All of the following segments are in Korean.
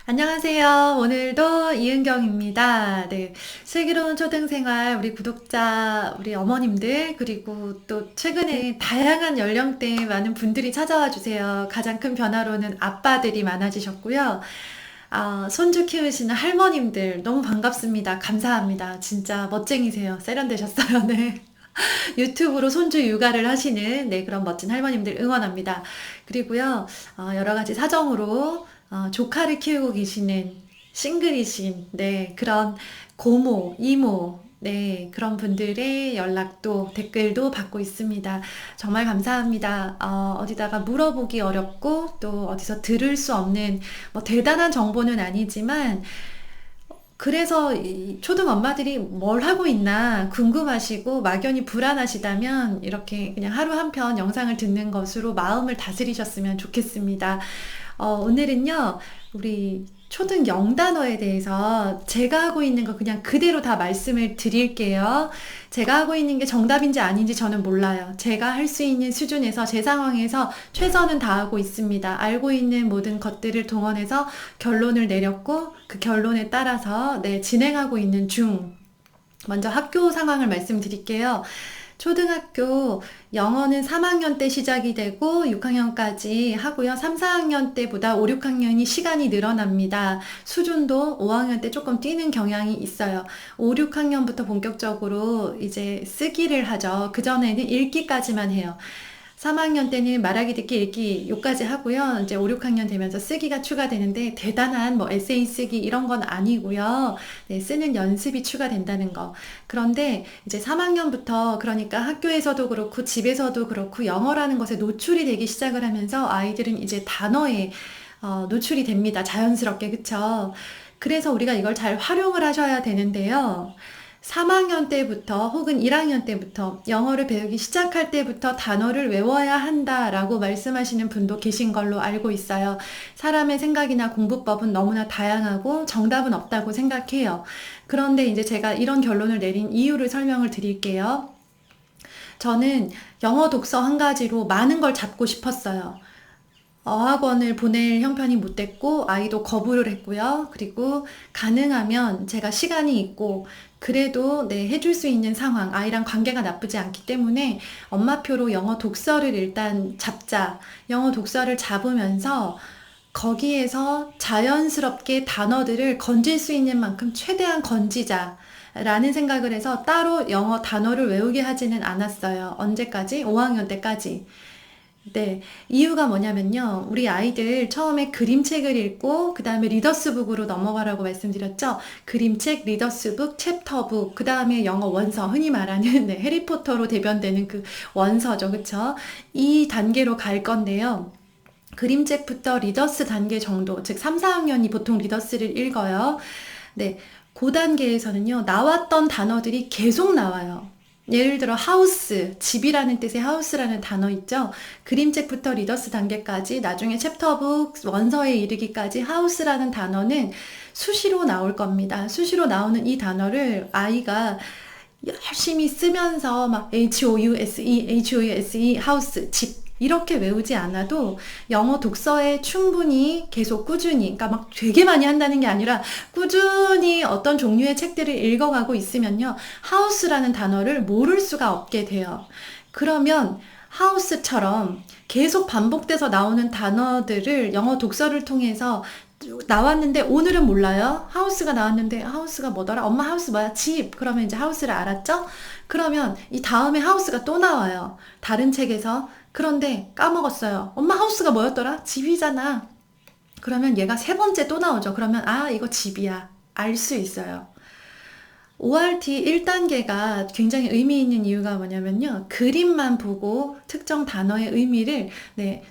안녕하세요. 오늘도 이은경입니다. 네. 슬기로운 초등생활 우리 구독자, 우리 어머님들, 그리고 또 최근에 다양한 연령대의 많은 분들이 찾아와 주세요. 가장 큰 변화로는 아빠들이 많아지셨고요. 손주 키우시는 할머님들 너무 반갑습니다. 감사합니다. 진짜 멋쟁이세요. 세련되셨어요. 네. 유튜브로 손주 육아를 하시는 그런 멋진 할머님들 응원합니다. 그리고요, 여러 가지 사정으로 조카를 키우고 계시는 싱글이신 그런 고모, 이모, 그런 분들의 연락도 댓글도 받고 있습니다. 정말 감사합니다. 어디다가 물어보기 어렵고 또 어디서 들을 수 없는 뭐 대단한 정보는 아니지만 그래서 이 초등 엄마들이 뭘 하고 있나 궁금하시고 막연히 불안하시다면 이렇게 그냥 하루 한 편 영상을 듣는 것으로 마음을 다스리셨으면 좋겠습니다. 오늘은요, 우리 초등 영단어에 대해서 제가 하고 있는 거 그냥 그대로 다 말씀을 드릴게요. 제가 하고 있는 게 정답인지 아닌지 저는 몰라요. 제가 할 수 있는 수준에서 제 상황에서 최선은 다하고 있습니다. 알고 있는 모든 것들을 동원해서 결론을 내렸고 그 결론에 따라서 진행하고 있는 중. 먼저 학교 상황을 말씀드릴게요. 초등학교 영어는 3학년 때 시작이 되고 6학년까지 하고요. 3, 4학년 때보다 5, 6학년이 시간이 늘어납니다. 수준도 5학년 때 조금 뛰는 경향이 있어요. 5, 6학년부터 본격적으로 이제 쓰기를 하죠. 그전에는 읽기까지만 해요. 3학년 때는 말하기, 듣기, 읽기 요까지 하고요. 이제 5, 6학년 되면서 쓰기가 추가되는데 대단한 뭐 에세이 쓰기 이런 건 아니고요. 쓰는 연습이 추가된다는 거. 그런데 이제 3학년부터 그러니까 학교에서도 그렇고 집에서도 그렇고 영어라는 것에 노출이 되기 시작을 하면서 아이들은 이제 단어에 노출이 됩니다. 자연스럽게. 그쵸? 그래서 우리가 이걸 잘 활용을 하셔야 되는데요. 3학년 때부터 혹은 1학년 때부터 영어를 배우기 시작할 때부터 단어를 외워야 한다라고 말씀하시는 분도 계신 걸로 알고 있어요. 사람의 생각이나 공부법은 너무나 다양하고 정답은 없다고 생각해요. 그런데 이제 제가 이런 결론을 내린 이유를 설명을 드릴게요. 저는 영어 독서 한 가지로 많은 걸 잡고 싶었어요. 어학원을 보낼 형편이 못 됐고 아이도 거부를 했고요. 그리고 가능하면 제가 시간이 있고 그래도 해줄 수 있는 상황, 아이랑 관계가 나쁘지 않기 때문에 엄마표로 영어 독서를 일단 잡자. 영어 독서를 잡으면서 거기에서 자연스럽게 단어들을 건질 수 있는 만큼 최대한 건지자. 라는 생각을 해서 따로 영어 단어를 외우게 하지는 않았어요. 언제까지? 5학년 때까지. 이유가 뭐냐면요. 우리 아이들 처음에 그림책을 읽고 그 다음에 리더스북으로 넘어가라고 말씀드렸죠. 그림책, 리더스북, 챕터북, 그 다음에 영어 원서, 흔히 말하는 해리포터로 대변되는 그 원서죠. 그쵸? 이 단계로 갈 건데요. 그림책부터 리더스 단계 정도, 즉 3, 4학년이 보통 리더스를 읽어요. 그 단계에서는요. 나왔던 단어들이 계속 나와요. 예를 들어 하우스, 집이라는 뜻의 하우스라는 단어 있죠. 그림책부터 리더스 단계까지 나중에 챕터북 원서에 이르기까지 하우스라는 단어는 수시로 나올 겁니다. 수시로 나오는 이 단어를 아이가 열심히 쓰면서 막 house, 하우스, 집 이렇게 외우지 않아도 영어 독서에 충분히 계속 꾸준히, 그러니까 막 되게 많이 한다는 게 아니라 꾸준히 어떤 종류의 책들을 읽어가고 있으면요. 하우스라는 단어를 모를 수가 없게 돼요. 그러면 하우스처럼 계속 반복돼서 나오는 단어들을 영어 독서를 통해서 나왔는데 오늘은 몰라요. 하우스가 나왔는데 하우스가 뭐더라? 엄마 하우스 뭐야? 집. 그러면 이제 하우스를 알았죠? 그러면 이 다음에 하우스가 또 나와요. 다른 책에서. 그런데 까먹었어요. 엄마 하우스가 뭐였더라? 집이잖아. 그러면 얘가 세 번째 또 나오죠. 그러면 이거 집이야. 알 수 있어요. ORT 1단계가 굉장히 의미 있는 이유가 뭐냐면요. 그림만 보고 특정 단어의 의미를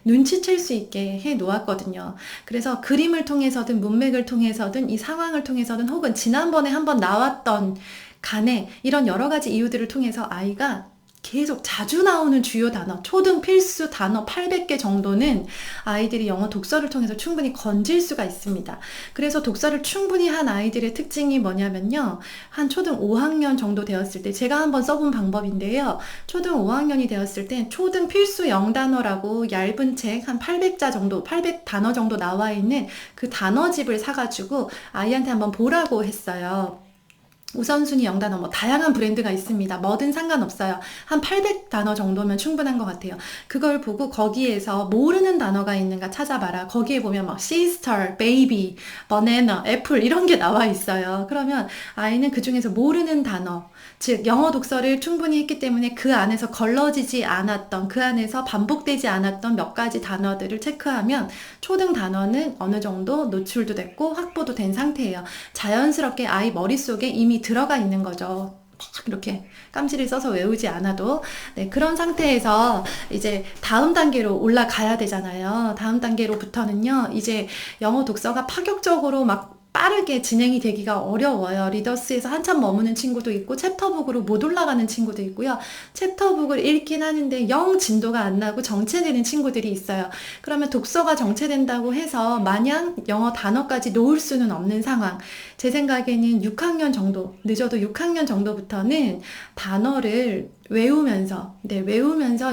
눈치챌 수 있게 해 놓았거든요. 그래서 그림을 통해서든 문맥을 통해서든 이 상황을 통해서든 혹은 지난번에 한번 나왔던 간에 이런 여러 가지 이유들을 통해서 아이가 계속 자주 나오는 주요 단어, 초등 필수 단어 800개 정도는 아이들이 영어 독서를 통해서 충분히 건질 수가 있습니다. 그래서 독서를 충분히 한 아이들의 특징이 뭐냐면요. 한 초등 5학년 정도 되었을 때 제가 한번 써본 방법인데요. 초등 5학년이 되었을 때 초등 필수 영단어라고 얇은 책 한 800자 정도, 800단어 정도 나와 있는 그 단어집을 사가지고 아이한테 한번 보라고 했어요. 우선순위 영단어 뭐 다양한 브랜드가 있습니다. 뭐든 상관없어요. 한 800단어 정도면 충분한 것 같아요. 그걸 보고 거기에서 모르는 단어가 있는가 찾아봐라. 거기에 보면 막 sister, baby, banana, apple 이런 게 나와 있어요. 그러면 아이는 그 중에서 모르는 단어, 즉 영어 독서를 충분히 했기 때문에 그 안에서 걸러지지 않았던, 그 안에서 반복되지 않았던 몇 가지 단어들을 체크하면 초등 단어는 어느 정도 노출도 됐고 확보도 된 상태예요. 자연스럽게 아이 머릿속에 이미 들어가 있는 거죠. 이렇게 깜지를 써서 외우지 않아도. 네, 그런 상태에서 이제 다음 단계로 올라가야 되잖아요. 다음 단계로부터는요, 이제 영어 독서가 파격적으로 막 빠르게 진행이 되기가 어려워요. 리더스에서 한참 머무는 친구도 있고 챕터북으로 못 올라가는 친구도 있고요. 챕터북을 읽긴 하는데 영 진도가 안 나고 정체되는 친구들이 있어요. 그러면 독서가 정체된다고 해서 마냥 영어 단어까지 놓을 수는 없는 상황. 제 생각에는 6학년 정도, 늦어도 6학년 정도부터는 단어를 외우면서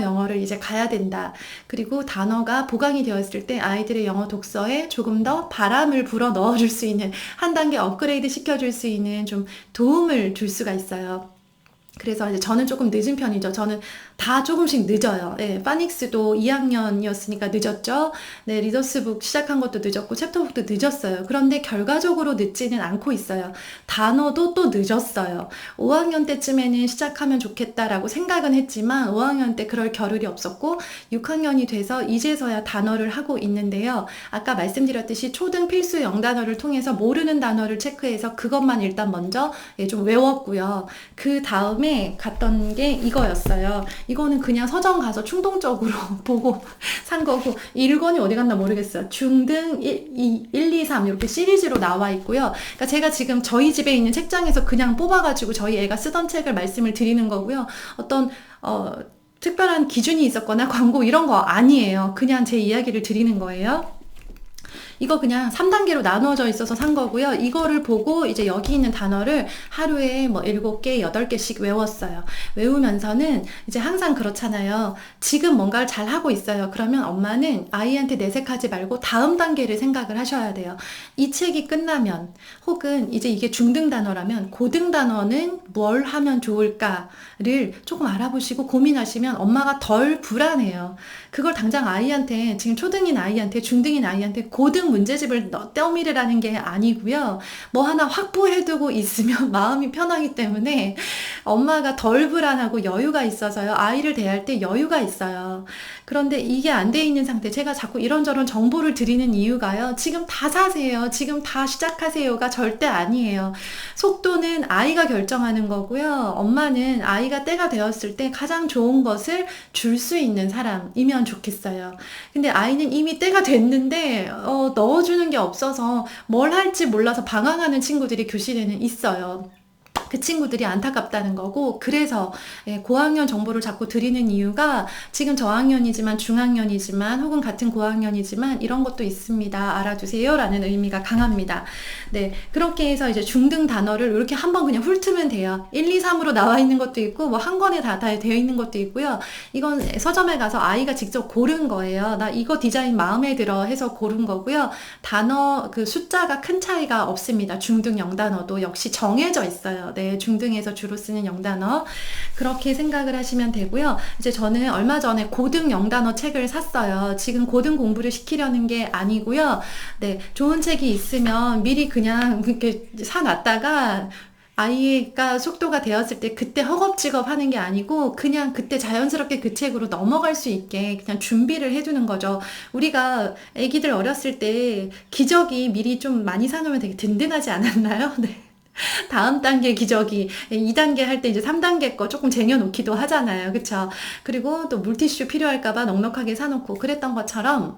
영어를 이제 가야 된다. 그리고 단어가 보강이 되었을 때 아이들의 영어 독서에 조금 더 바람을 불어 넣어줄 수 있는, 한 단계 업그레이드 시켜줄 수 있는 좀 도움을 줄 수가 있어요. 그래서 이제 저는 조금 늦은 편이죠. 저는 다 조금씩 늦어요. 예, 파닉스도 2학년이었으니까 늦었죠. 네, 리더스북 시작한 것도 늦었고 챕터북도 늦었어요. 그런데 결과적으로 늦지는 않고 있어요. 단어도 또 늦었어요. 5학년 때쯤에는 시작하면 좋겠다라고 생각은 했지만 5학년 때 그럴 겨를이 없었고 6학년이 돼서 이제서야 단어를 하고 있는데요. 아까 말씀드렸듯이 초등 필수 영단어를 통해서 모르는 단어를 체크해서 그것만 일단 먼저 좀 외웠고요. 그 다음에 갔던 게 이거였어요. 이거는 그냥 서점 가서 충동적으로 보고 산 거고 1권이 어디 갔나 모르겠어요. 중등 1, 2, 3 이렇게 시리즈로 나와 있고요. 그러니까 제가 지금 저희 집에 있는 책장에서 그냥 뽑아가지고 저희 애가 쓰던 책을 말씀을 드리는 거고요. 어떤 특별한 기준이 있었거나 광고 이런 거 아니에요. 그냥 제 이야기를 드리는 거예요. 이거 그냥 3단계로 나누어져 있어서 산 거고요. 이거를 보고 이제 여기 있는 단어를 하루에 뭐 7개, 8개씩 외웠어요. 외우면서는 이제 항상 그렇잖아요. 지금 뭔가를 잘 하고 있어요. 그러면 엄마는 아이한테 내색하지 말고 다음 단계를 생각을 하셔야 돼요. 이 책이 끝나면 혹은 이제 이게 중등 단어라면 고등 단어는 뭘 하면 좋을까를 조금 알아보시고 고민하시면 엄마가 덜 불안해요. 그걸 당장 아이한테, 지금 초등인 아이한테, 중등인 아이한테 고등 문제집을 떠밀으라는 게 아니고요. 뭐 하나 확보해두고 있으면 마음이 편하기 때문에 엄마가 덜 불안하고 여유가 있어서요. 아이를 대할 때 여유가 있어요. 그런데 이게 안 돼 있는 상태, 제가 자꾸 이런저런 정보를 드리는 이유가요. 지금 다 사세요. 지금 다 시작하세요가 절대 아니에요. 속도는 아이가 결정하는 거고요. 엄마는 아이가 때가 되었을 때 가장 좋은 것을 줄 수 있는 사람이면 좋겠어요. 근데 아이는 이미 때가 됐는데 넣어주는 게 없어서 뭘 할지 몰라서 방황하는 친구들이 교실에는 있어요. 그 친구들이 안타깝다는 거고, 그래서 고학년 정보를 자꾸 드리는 이유가 지금 저학년이지만 중학년이지만 혹은 같은 고학년이지만 이런 것도 있습니다. 알아두세요 라는 의미가 강합니다. 네, 그렇게 해서 이제 중등 단어를 이렇게 한번 그냥 훑으면 돼요. 1, 2, 3으로 나와 있는 것도 있고 뭐 한 권에 다 되어 있는 것도 있고요. 이건 서점에 가서 아이가 직접 고른 거예요. 나 이거 디자인 마음에 들어 해서 고른 거고요. 단어 그 숫자가 큰 차이가 없습니다. 중등 영단어도 역시 정해져 있어요. 네, 중등에서 주로 쓰는 영단어. 그렇게 생각을 하시면 되고요. 이제 저는 얼마 전에 고등 영단어 책을 샀어요. 지금 고등 공부를 시키려는 게 아니고요. 네, 좋은 책이 있으면 미리 그냥 그렇게 사놨다가 아이가 속도가 되었을 때 그때 허겁지겁 하는 게 아니고 그냥 그때 자연스럽게 그 책으로 넘어갈 수 있게 그냥 준비를 해두는 거죠. 우리가 아기들 어렸을 때 기저귀 미리 좀 많이 사놓으면 되게 든든하지 않았나요? 네. 다음 단계 기저귀 2단계 할 때 이제 3단계 거 조금 쟁여놓기도 하잖아요. 그쵸? 그리고 또 물티슈 필요할까봐 넉넉하게 사놓고 그랬던 것처럼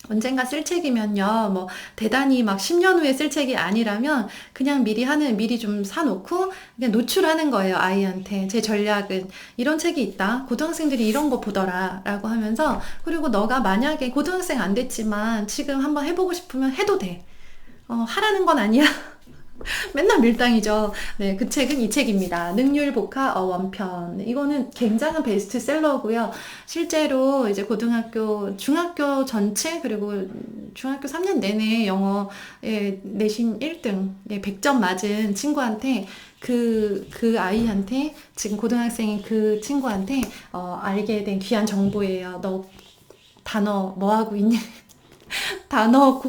언젠가 쓸 책이면요, 뭐, 대단히 막 10년 후에 쓸 책이 아니라면, 그냥 미리 좀 사놓고, 그냥 노출하는 거예요, 아이한테. 제 전략은, 이런 책이 있다. 고등학생들이 이런 거 보더라. 라고 하면서, 그리고 너가 만약에 고등학생 안 됐지만, 지금 한번 해보고 싶으면 해도 돼. 하라는 건 아니야. 맨날 밀당이죠. 네, 그 책은 이 책입니다. 능률복화 어원편. 이거는 굉장한 베스트셀러고요. 실제로 이제 고등학교, 중학교 전체 그리고 중학교 3년 내내 영어에 내신 1등, 100점 맞은 친구한테 그 아이한테 지금 고등학생인 그 친구한테 알게 된 귀한 정보예요. 너 단어 뭐 하고 있니? 단어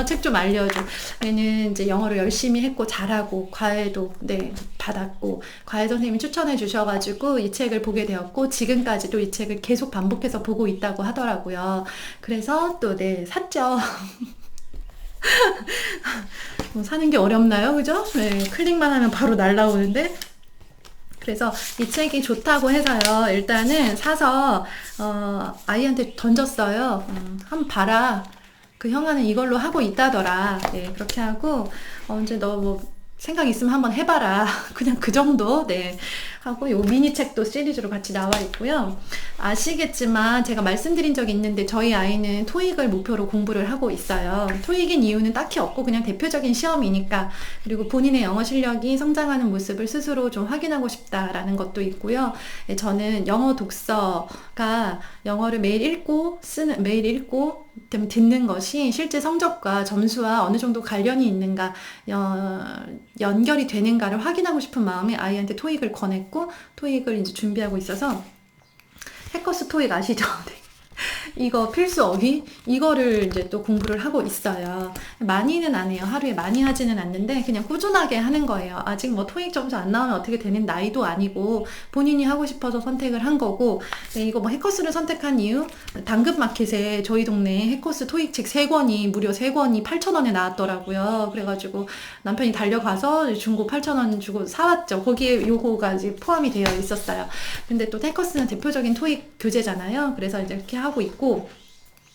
책 좀 알려줘. 얘는 이제 영어를 열심히 했고 잘하고 과외도 네 받았고 과외 선생님이 추천해 주셔가지고 이 책을 보게 되었고 지금까지도 이 책을 계속 반복해서 보고 있다고 하더라고요. 그래서 또 네 샀죠. 뭐 사는 게 어렵나요, 그죠? 네 클릭만 하면 바로 날라오는데. 그래서 이 책이 좋다고 해서요. 일단은 사서 아이한테 던졌어요. 한번 봐라. 그 형아는 이걸로 하고 있다더라. 네, 그렇게 하고 언제 너 뭐 생각 있으면 한번 해봐라. 그냥 그 정도. 네. 하고 요 미니 책도 시리즈로 같이 나와 있고요. 아시겠지만 제가 말씀드린 적이 있는데 저희 아이는 토익을 목표로 공부를 하고 있어요. 토익인 이유는 딱히 없고 그냥 대표적인 시험이니까 그리고 본인의 영어 실력이 성장하는 모습을 스스로 좀 확인하고 싶다라는 것도 있고요. 예, 저는 영어 독서가 영어를 매일 읽고 듣는 것이 실제 성적과 점수와 어느 정도 관련이 있는가 연결이 되는가를 확인하고 싶은 마음에 아이한테 토익을 권했고 토익을 이제 준비하고 있어서 해커스 토익 아시죠? 네. 이거 필수 어휘? 이거를 이제 또 공부를 하고 있어요. 많이는 안 해요. 하루에 많이 하지는 않는데 그냥 꾸준하게 하는 거예요. 아직 뭐 토익 점수 안 나오면 어떻게 되는 나이도 아니고 본인이 하고 싶어서 선택을 한 거고 네, 이거 뭐 해커스를 선택한 이유? 당근마켓에 저희 동네에 해커스 토익 책 3권이 무려 3권이 8,000원에 나왔더라고요. 그래가지고 남편이 달려가서 중고 8,000원 주고 사왔죠. 거기에 요거가 이제 포함이 되어 있었어요. 근데 또 해커스는 대표적인 토익 교재잖아요. 그래서 이제 이렇게 하고 있고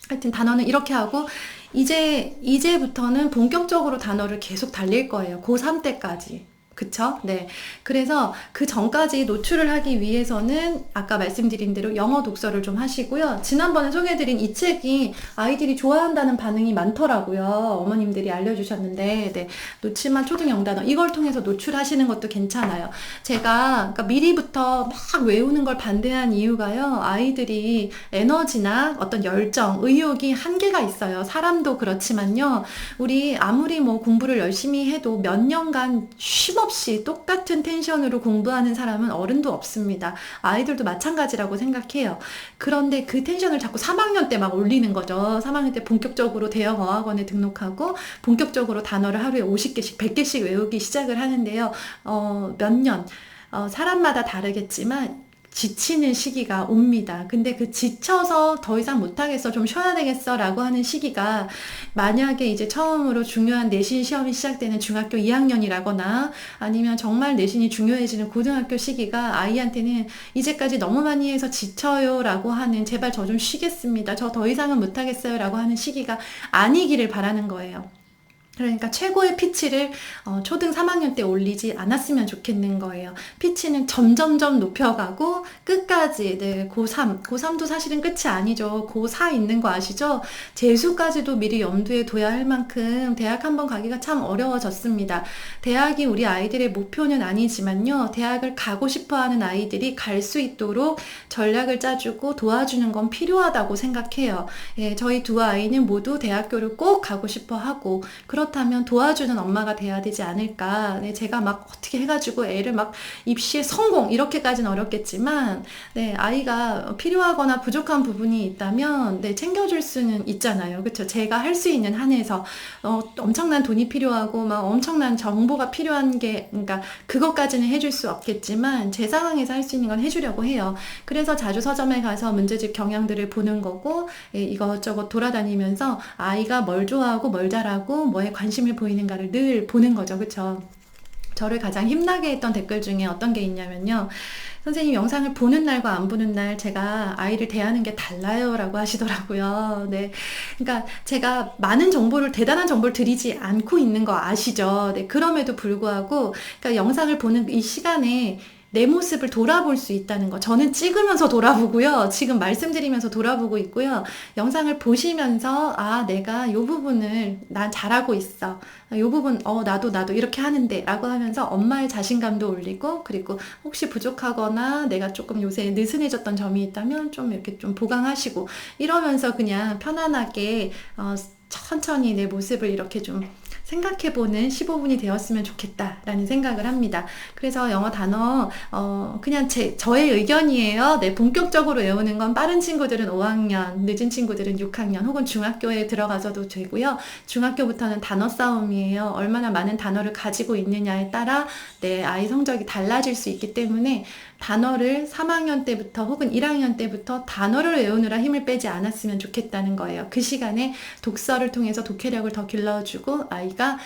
하여튼 단어는 이렇게 하고 이제부터는 본격적으로 단어를 계속 달릴 거예요. 고3 때까지. 그쵸? 네. 그래서 그 전까지 노출을 하기 위해서는 아까 말씀드린 대로 영어 독서를 좀 하시고요. 지난번에 소개해드린 이 책이 아이들이 좋아한다는 반응이 많더라고요. 어머님들이 알려주셨는데, 네. 놓칠만 초등 영단어. 이걸 통해서 노출하시는 것도 괜찮아요. 제가 그러니까 미리부터 막 외우는 걸 반대한 이유가요. 아이들이 에너지나 어떤 열정, 의욕이 한계가 있어요. 사람도 그렇지만요. 우리 아무리 뭐 공부를 열심히 해도 몇 년간 쉼없이 똑같은 텐션으로 공부하는 사람은 어른도 없습니다. 아이들도 마찬가지라고 생각해요. 그런데 그 텐션을 자꾸 3학년 때 막 올리는 거죠. 3학년 때 본격적으로 대형 어학원에 등록하고 본격적으로 단어를 하루에 50개씩, 100개씩 외우기 시작을 하는데요. 몇 년, 사람마다 다르겠지만 지치는 시기가 옵니다. 근데 그 지쳐서 더 이상 못하겠어, 좀 쉬어야 되겠어 라고 하는 시기가 만약에 이제 처음으로 중요한 내신 시험이 시작되는 중학교 2학년이라거나 아니면 정말 내신이 중요해지는 고등학교 시기가 아이한테는 이제까지 너무 많이 해서 지쳐요 라고 하는 제발 저 좀 쉬겠습니다. 저 더 이상은 못하겠어요 라고 하는 시기가 아니기를 바라는 거예요. 그러니까 최고의 피치를 초등 3학년 때 올리지 않았으면 좋겠는 거예요. 피치는 점점점 높여가고 끝까지 네, 고3도 사실은 끝이 아니죠. 고4 있는 거 아시죠? 재수까지도 미리 염두에 둬야 할 만큼 대학 한번 가기가 참 어려워졌습니다. 대학이 우리 아이들의 목표는 아니지만요. 대학을 가고 싶어하는 아이들이 갈 수 있도록 전략을 짜주고 도와주는 건 필요하다고 생각해요. 예, 저희 두 아이는 모두 대학교를 꼭 가고 싶어 하고 그렇다면 도와주는 엄마가 돼야 되지 않을까. 네, 제가 막 어떻게 해가지고 애를 막 입시에 성공 이렇게까지는 어렵겠지만 네, 아이가 필요하거나 부족한 부분이 있다면 네, 챙겨줄 수는 있잖아요. 그렇죠? 제가 할 수 있는 한에서 엄청난 돈이 필요하고 막 엄청난 정보가 필요한 게 그러니까 그것까지는 해줄 수 없겠지만 제 상황에서 할 수 있는 건 해주려고 해요. 그래서 자주 서점에 가서 문제집 경향들을 보는 거고 예, 이것저것 돌아다니면서 아이가 뭘 좋아하고 뭘 잘하고 뭐에 관심을 보이는가를 늘 보는 거죠. 그렇죠? 저를 가장 힘나게 했던 댓글 중에 어떤 게 있냐면요. 선생님 영상을 보는 날과 안 보는 날 제가 아이를 대하는 게 달라요 라고 하시더라고요. 네. 그러니까 제가 많은 정보를, 대단한 정보를 드리지 않고 있는 거 아시죠? 네. 그럼에도 불구하고, 그러니까 영상을 보는 이 시간에 내 모습을 돌아볼 수 있다는 거. 저는 찍으면서 돌아보고요. 지금 말씀드리면서 돌아보고 있고요. 영상을 보시면서, 아, 내가 요 부분을 난 잘하고 있어. 요 부분, 나도 이렇게 하는데. 라고 하면서 엄마의 자신감도 올리고, 그리고 혹시 부족하거나 내가 조금 요새 느슨해졌던 점이 있다면 좀 이렇게 좀 보강하시고, 이러면서 그냥 편안하게, 천천히 내 모습을 이렇게 좀 생각해보는 15분이 되었으면 좋겠다라는 생각을 합니다. 그래서 영어 단어, 그냥 저의 의견이에요. 네, 본격적으로 외우는 건 빠른 친구들은 5학년, 늦은 친구들은 6학년, 혹은 중학교에 들어가서도 되고요. 중학교부터는 단어 싸움이에요. 얼마나 많은 단어를 가지고 있느냐에 따라 내 아이 성적이 달라질 수 있기 때문에 단어를 3학년 때부터 혹은 1학년 때부터 단어를 외우느라 힘을 빼지 않았으면 좋겠다는 거예요. 그 시간에 독서를 통해서 독해력을 더 길러주고 아이가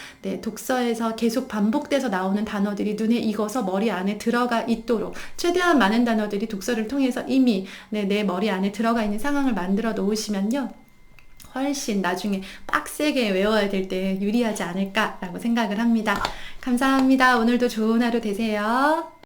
독서에서 계속 반복돼서 나오는 단어들이 눈에 익어서 머리 안에 들어가 있도록 최대한 많은 단어들이 독서를 통해서 이미 내 머리 안에 들어가 있는 상황을 만들어 놓으시면요. 훨씬 나중에 빡세게 외워야 될 때 유리하지 않을까라고 생각을 합니다. 감사합니다. 오늘도 좋은 하루 되세요.